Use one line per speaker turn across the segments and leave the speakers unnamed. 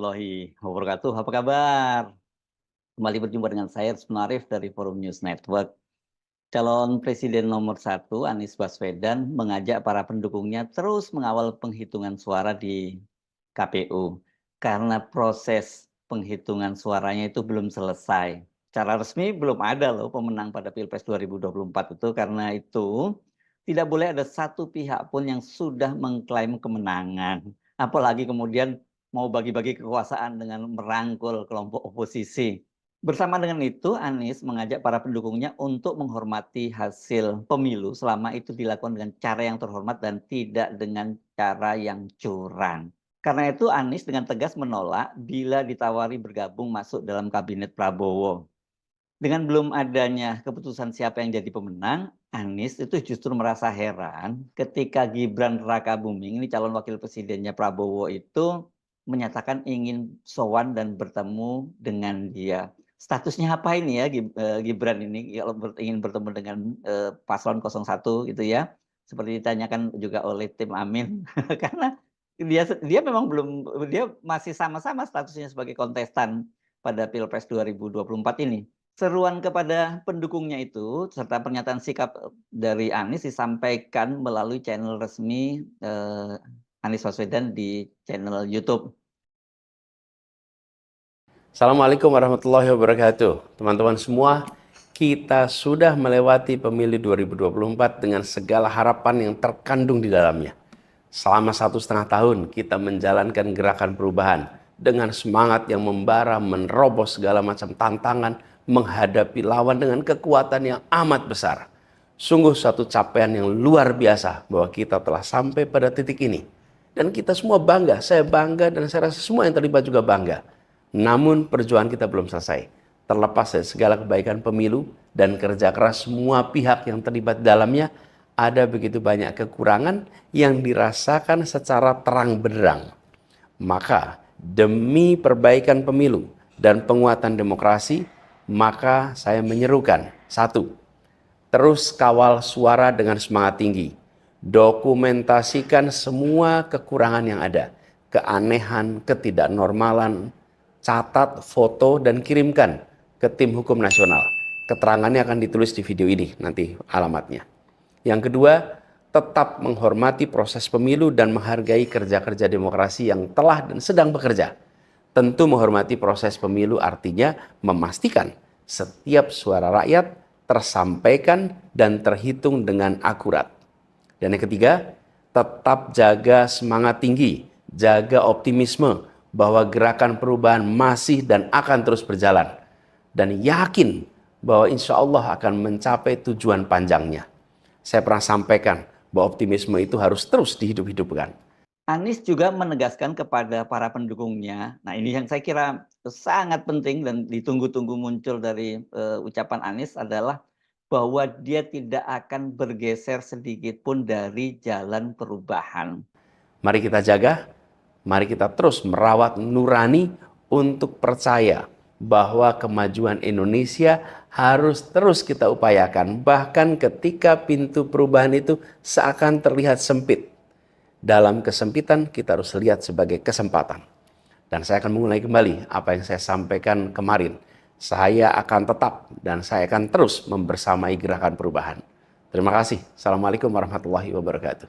warahmatullahi wabarakatuh. Apa kabar? Kembali berjumpa dengan saya Rusman Arif dari Forum News Network. Calon Presiden nomor 1 Anies Baswedan mengajak para pendukungnya terus mengawal penghitungan suara di KPU karena proses penghitungan suaranya itu belum selesai. Secara resmi belum ada loh pemenang pada Pilpres 2024 itu, karena itu tidak boleh ada satu pihak pun yang sudah mengklaim kemenangan. Apalagi kemudian mau bagi-bagi kekuasaan dengan merangkul kelompok oposisi. Bersama dengan itu, Anies mengajak para pendukungnya untuk menghormati hasil pemilu selama itu dilakukan dengan cara yang terhormat dan tidak dengan cara yang curang. Karena itu Anies dengan tegas menolak bila ditawari bergabung masuk dalam kabinet Prabowo. Dengan belum adanya keputusan siapa yang jadi pemenang, Anies itu justru merasa heran ketika Gibran Rakabuming, ini calon wakil presidennya Prabowo, itu menyatakan ingin sowan dan bertemu dengan dia. Statusnya apa ini ya Gibran ini kalau ingin bertemu dengan paslon 01 gitu ya. Seperti ditanyakan juga oleh tim Amin karena dia memang dia masih sama-sama statusnya sebagai kontestan pada Pilpres 2024 ini. Seruan kepada pendukungnya itu serta pernyataan sikap dari Anies disampaikan melalui channel resmi Anies Baswedan di channel YouTube.
Assalamualaikum warahmatullahi wabarakatuh. Teman-teman semua, kita sudah melewati pemilu 2024 dengan segala harapan yang terkandung di dalamnya. Selama 1,5 tahun kita menjalankan gerakan perubahan dengan semangat yang membara, menerobos segala macam tantangan, menghadapi lawan dengan kekuatan yang amat besar. Sungguh satu capaian yang luar biasa bahwa kita telah sampai pada titik ini. Dan kita semua bangga, saya bangga dan saya rasa semua yang terlibat juga bangga. Namun perjuangan kita belum selesai. Terlepas dari segala kebaikan pemilu dan kerja keras semua pihak yang terlibat dalamnya, ada begitu banyak kekurangan yang dirasakan secara terang benderang. Maka demi perbaikan pemilu dan penguatan demokrasi, maka saya menyerukan, 1, terus kawal suara dengan semangat tinggi. Dokumentasikan semua kekurangan yang ada, keanehan, ketidaknormalan, catat, foto, dan kirimkan ke tim hukum nasional. Keterangannya akan ditulis di video ini, nanti alamatnya. Yang kedua, tetap menghormati proses pemilu dan menghargai kerja-kerja demokrasi yang telah dan sedang bekerja. Tentu menghormati proses pemilu artinya memastikan setiap suara rakyat tersampaikan dan terhitung dengan akurat. Dan yang ketiga, tetap jaga semangat tinggi, jaga optimisme bahwa gerakan perubahan masih dan akan terus berjalan. Dan yakin bahwa insya Allah akan mencapai tujuan panjangnya. Saya pernah sampaikan bahwa optimisme itu harus terus dihidup-hidupkan.
Anies juga menegaskan kepada para pendukungnya, nah ini yang saya kira sangat penting dan ditunggu-tunggu muncul dari ucapan Anies adalah bahwa dia tidak akan bergeser sedikit pun dari jalan perubahan.
Mari kita jaga, mari kita terus merawat nurani untuk percaya bahwa kemajuan Indonesia harus terus kita upayakan, bahkan ketika pintu perubahan itu seakan terlihat sempit. Dalam kesempitan kita harus lihat sebagai kesempatan. Dan saya akan mengulangi kembali apa yang saya sampaikan kemarin. Saya akan tetap dan saya akan terus membersamai gerakan perubahan. Terima kasih. Assalamualaikum warahmatullahi wabarakatuh.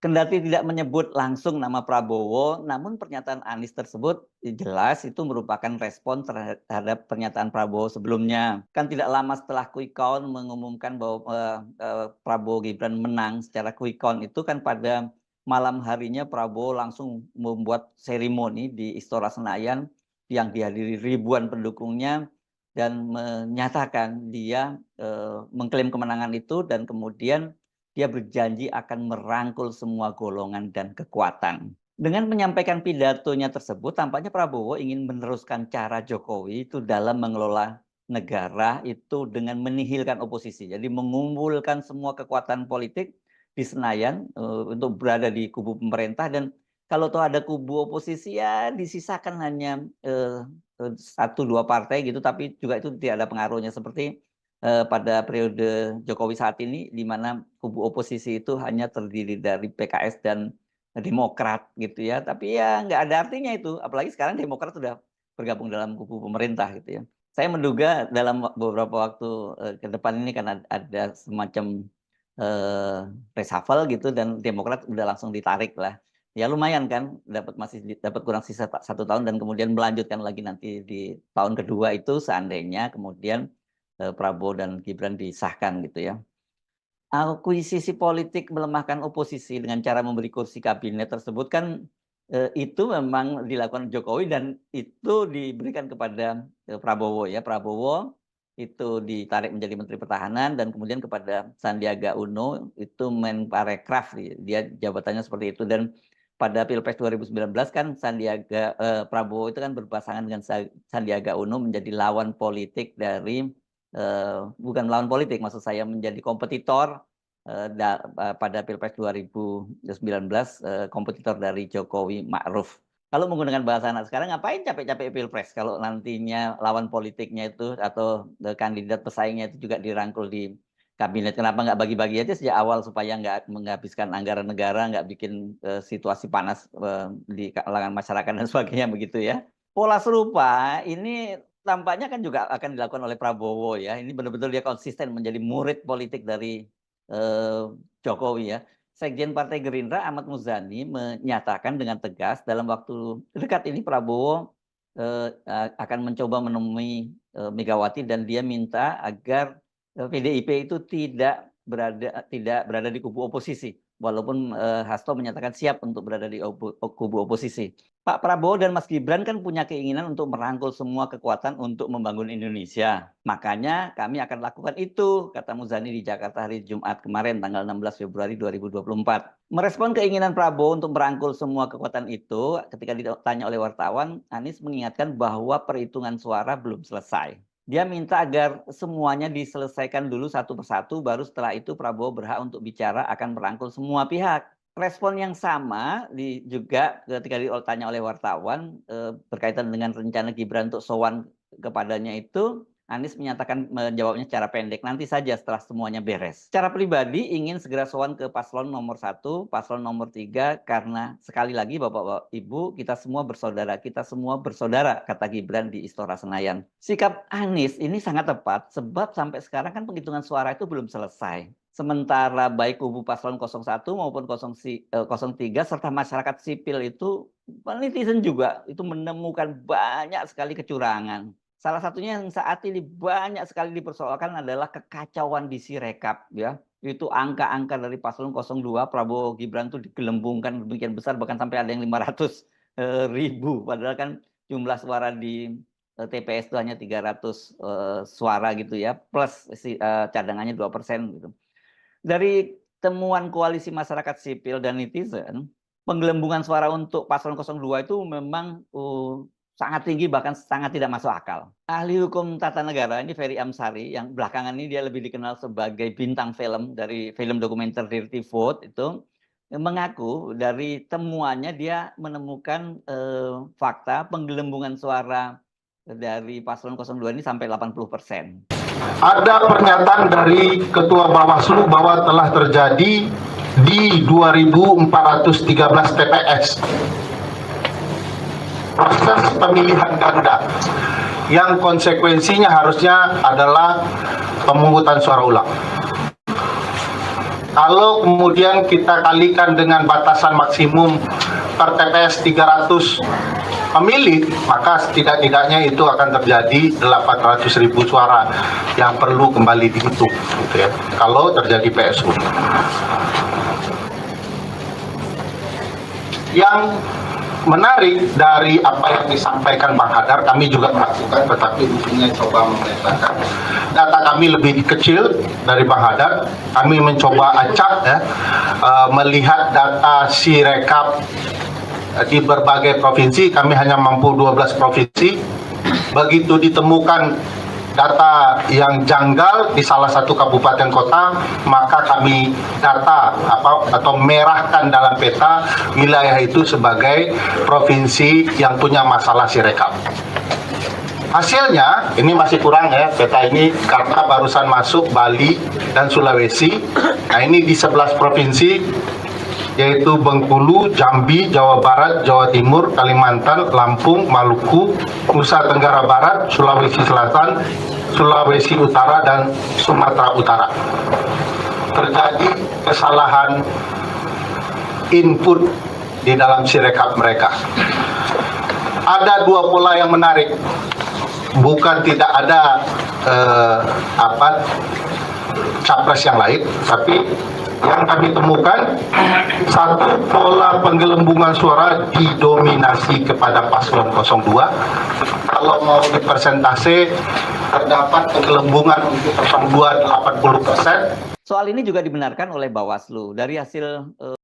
Kendati tidak menyebut langsung nama Prabowo, namun pernyataan Anies tersebut jelas itu merupakan respon terhadap pernyataan Prabowo sebelumnya. Kan tidak lama setelah quick count mengumumkan bahwa Prabowo Gibran menang secara quick count itu kan pada malam harinya Prabowo langsung membuat seremoni di Istora Senayan yang dihadiri ribuan pendukungnya dan menyatakan dia mengklaim kemenangan itu, dan kemudian dia berjanji akan merangkul semua golongan dan kekuatan. Dengan menyampaikan pidatonya tersebut, tampaknya Prabowo ingin meneruskan cara Jokowi itu dalam mengelola negara itu dengan menihilkan oposisi. Jadi mengumpulkan semua kekuatan politik di Senayan untuk berada di kubu pemerintah, dan kalau toh ada kubu oposisi ya disisakan hanya 1-2 partai gitu, tapi juga itu tidak ada pengaruhnya seperti pada periode Jokowi saat ini, di mana kubu oposisi itu hanya terdiri dari PKS dan Demokrat gitu ya. Tapi ya nggak ada artinya itu. Apalagi sekarang Demokrat sudah bergabung dalam kubu pemerintah gitu ya. Saya menduga dalam beberapa waktu ke depan ini kan ada semacam reshuffle gitu dan Demokrat udah langsung ditarik lah. Ya lumayan kan, masih dapat kurang sisa 1 tahun dan kemudian melanjutkan lagi nanti di tahun kedua itu seandainya kemudian Prabowo dan Gibran disahkan gitu ya. Akuisisi politik melemahkan oposisi dengan cara memberi kursi kabinet tersebut kan itu memang dilakukan Jokowi dan itu diberikan kepada Prabowo ya. Prabowo itu ditarik menjadi Menteri Pertahanan dan kemudian kepada Sandiaga Uno itu Menparekraf, dia jabatannya seperti itu. Dan pada Pilpres 2019 kan Prabowo itu kan berpasangan dengan Sandiaga Uno menjadi lawan politik dari bukan lawan politik, maksud saya menjadi kompetitor pada Pilpres 2019, kompetitor dari Jokowi Ma'ruf. Kalau menggunakan bahasa anak sekarang, ngapain capek-capek Pilpres kalau nantinya lawan politiknya itu atau kandidat pesaingnya itu juga dirangkul di kabinet? Kenapa nggak bagi-bagi aja sejak awal supaya nggak menghabiskan anggaran negara, nggak bikin situasi panas di kalangan masyarakat dan sebagainya begitu ya. Pola serupa ini tampaknya kan juga akan dilakukan oleh Prabowo ya. Ini benar-benar dia konsisten menjadi murid politik dari Jokowi ya. Sekjen Partai Gerindra Ahmad Muzani menyatakan dengan tegas dalam waktu dekat ini Prabowo akan mencoba menemui Megawati dan dia minta agar PDIP itu tidak berada di kubu oposisi. Walaupun Hasto menyatakan siap untuk berada di kubu oposisi. Pak Prabowo dan Mas Gibran kan punya keinginan untuk merangkul semua kekuatan untuk membangun Indonesia. Makanya kami akan lakukan itu, kata Muzani di Jakarta hari Jumat kemarin, tanggal 16 Februari 2024. Merespon keinginan Prabowo untuk merangkul semua kekuatan itu, ketika ditanya oleh wartawan, Anies mengingatkan bahwa perhitungan suara belum selesai. Dia minta agar semuanya diselesaikan dulu satu persatu, baru setelah itu Prabowo berhak untuk bicara akan merangkul semua pihak. Respon yang sama juga ketika ditanya oleh wartawan berkaitan dengan rencana Gibran untuk sowan kepadanya itu, Anies menjawabnya secara pendek, nanti saja setelah semuanya beres. Secara pribadi ingin segera sowan ke paslon nomor 1, paslon nomor 3, karena sekali lagi Bapak Ibu, kita semua bersaudara, kata Gibran di Istora Senayan. Sikap Anies ini sangat tepat, sebab sampai sekarang kan penghitungan suara itu belum selesai. Sementara baik kubu paslon 01 maupun 03 serta masyarakat sipil itu, netizen juga itu menemukan banyak sekali kecurangan. Salah satunya yang saat ini banyak sekali dipersoalkan adalah kekacauan di Sirekap ya. Itu angka-angka dari paslon 02 Prabowo Gibran itu digelembungkan demikian besar, bahkan sampai ada yang 500.000, padahal kan jumlah suara di TPS itu hanya 300 suara gitu ya, plus cadangannya 2% gitu. Dari temuan koalisi masyarakat sipil dan netizen, penggelembungan suara untuk paslon 02 itu memang sangat tinggi, bahkan sangat tidak masuk akal. Ahli hukum tata negara ini Ferry Amsari, yang belakangan ini dia lebih dikenal sebagai bintang film dari film dokumenter Dirty Vote itu, mengaku dari temuannya dia menemukan fakta penggelembungan suara dari paslon 02 ini sampai 80%.
Ada pernyataan dari Ketua Bawaslu bahwa telah terjadi di 2.413 TPS proses pemilihan ganda yang konsekuensinya harusnya adalah pemungutan suara ulang. Kalau kemudian kita kalikan dengan batasan maksimum per TPS 300 pemilih, maka setidak-tidaknya itu akan terjadi 800.000 suara yang perlu kembali dihitung, gitu ya, kalau terjadi PSU. Yang menarik dari apa yang disampaikan Bang Hadar, kami juga melakukan, tetapi ujungnya coba memetakan. Data kami lebih kecil dari Bang Hadar, kami mencoba acak ya, melihat data Sirekap di berbagai provinsi, kami hanya mampu 12 provinsi. Begitu ditemukan data yang janggal di salah satu kabupaten kota, maka kami data atau merahkan dalam peta wilayah itu sebagai provinsi yang punya masalah Sirekap. Hasilnya ini masih kurang ya, peta ini karena barusan masuk Bali dan Sulawesi. Nah, ini di 11 provinsi yaitu Bengkulu, Jambi, Jawa Barat, Jawa Timur, Kalimantan, Lampung, Maluku, Nusa Tenggara Barat, Sulawesi Selatan, Sulawesi Utara, dan Sumatera Utara. Terjadi kesalahan input di dalam sirekap mereka. Ada dua pola yang menarik. Bukan tidak ada capres yang lain, tapi yang kami temukan satu pola penggelembungan suara didominasi kepada paslon 02. Kalau mau di persentase terdapat penggelembungan untuk 02 80%.
Soal ini juga dibenarkan oleh Bawaslu. Dari hasil